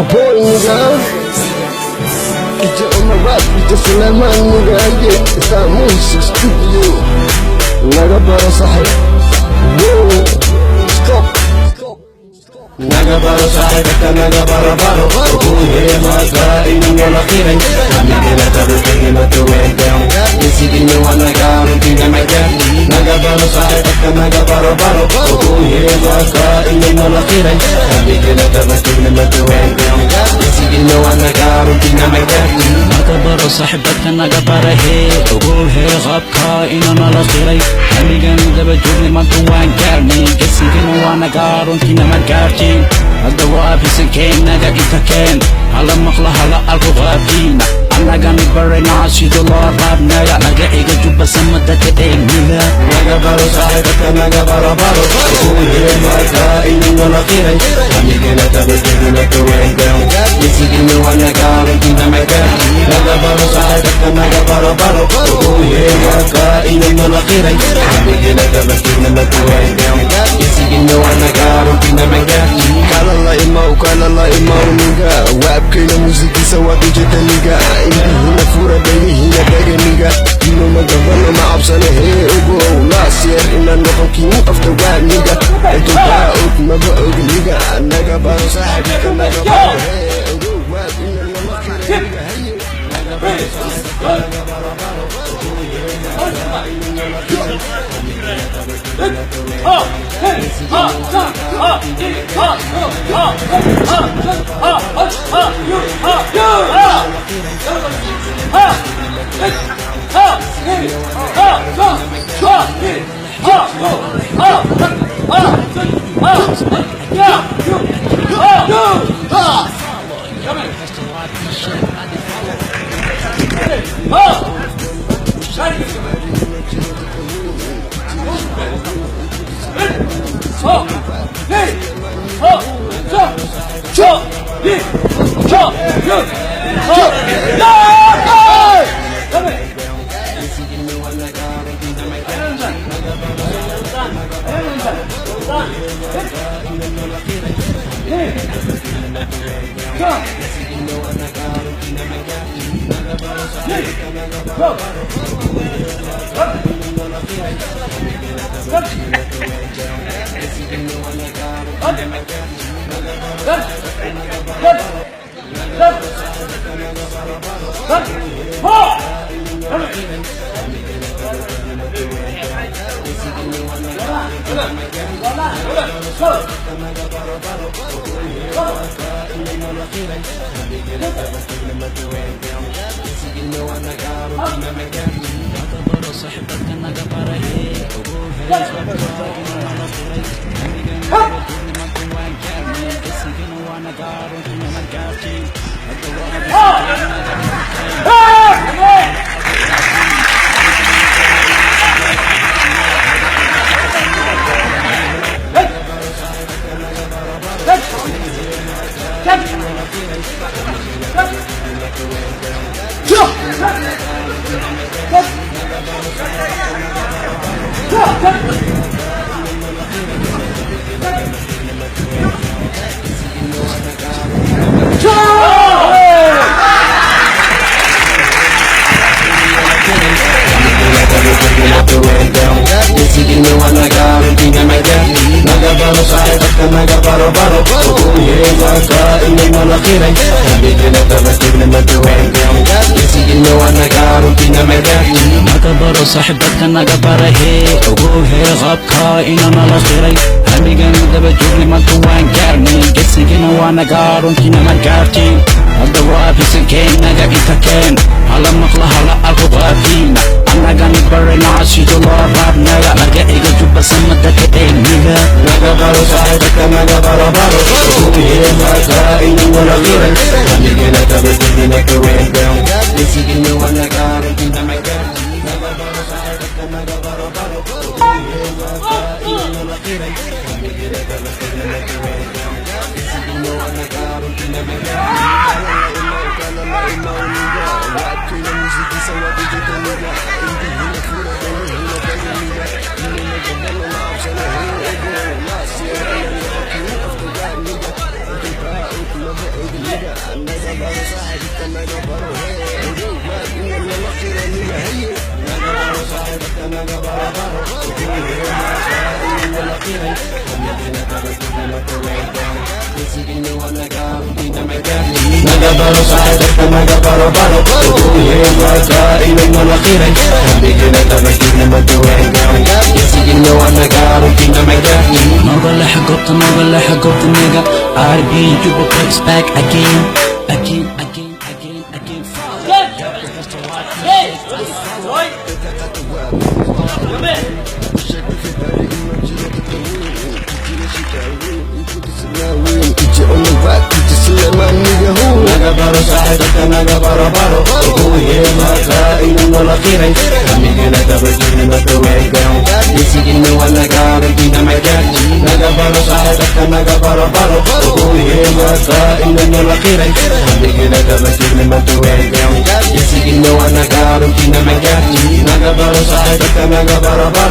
boy nigga. Kita on my rap, kita Sulaiman nigga. Yeah, it's that Moses studio. Naga bara sahib. Whoa, stop. Naga bara sahib, naga bara baro. Kuhe maga ini ngelakirin. Kami kena taruh kena tuan down. Isi dini wana garu tina maga. Naga bara sahib, naga bara baro. Kuhe maga ini ngelakirin. Kami kena taruh kena tuan down. Isi dini wana garu tina maga. Naga bara sahib, naga bara he. Kuhe gabka ina ngelakirin. Kami kena taruh kena tuan down. Isi dini wana garu tina maga. الدواء في سكين نجا إتكين على مقلة على الغابين أنا جاني برينا عشيد الله باب نجا نجا إيجا جوبا سمدة كتين ملا نجا بارو صاحبك نجا بارو بارو وهي مايكا إني نلاقيري أمي كنا تبتدنا توين داون يسيقنا وانا كارو كنا مكان نجا بارو صاحبك نجا بارو بارو وهي مايكا إني نلاقيري أمي كنا تبتدنا توين داون يسيقنا وانا كارو كنا مكان كان الله إماو نيجا وابكينا موسيقى سوا بجد نيجا إنتي هنا فورا بيني هنا بيجي نيجا إنو ما قبلنا ما عبسنا هي أبو لا سير إنا نقوم كينو أفضل واد نيجا إنتو باوك ما بقوك نيجا نيجا بارو صاحبي كان نيجا بارو هي أبو واد إنا نمكر نيجا هي نيجا بارو صاحبي نيجا بارو بارو صاحبك نجا برهي وجوهي غابكا إنا نلاقيري همي جنود بجوري ما توان كارني جسكنا وانا قارون كنا مجارتي الدواء في سكين نجا إتكين على مقلة على الغابين أنا جاني برينا عشيد الله باب نجا نجا إيجا جوبا سمدة كتين ميلا نجا بارو صاحبك نجا بارو بارو وهي مايكا إني نلاقيري همي جنود بجوري ما توان كارني جسكنا وانا قارون كنا مجارتي Never Nagabaro sa'adak na nagabaro-baro Tutuhin mo ay kainan mo nakiray Habigin na tabagin na matuwing gawin Isigin mo ang nag-aarukin na may gawin نوغل حقوق nigga RB you will place back again Nagabaro sa'adak na nagabaro-baro Tutuhin mo ay kainan mo nakiray Habigin na tabagin na matuwing gawin Isigin mo ang nag-aarukin na may gawin Nagabaro sa'adak na nagabaro-baro Tutuhin mo ay kainan mo nakiray Habigin na tabagin na matuwing gawin Isigin mo ang nag-aarukin na may gawin Nagabaro sa'adak na nagabaro-baro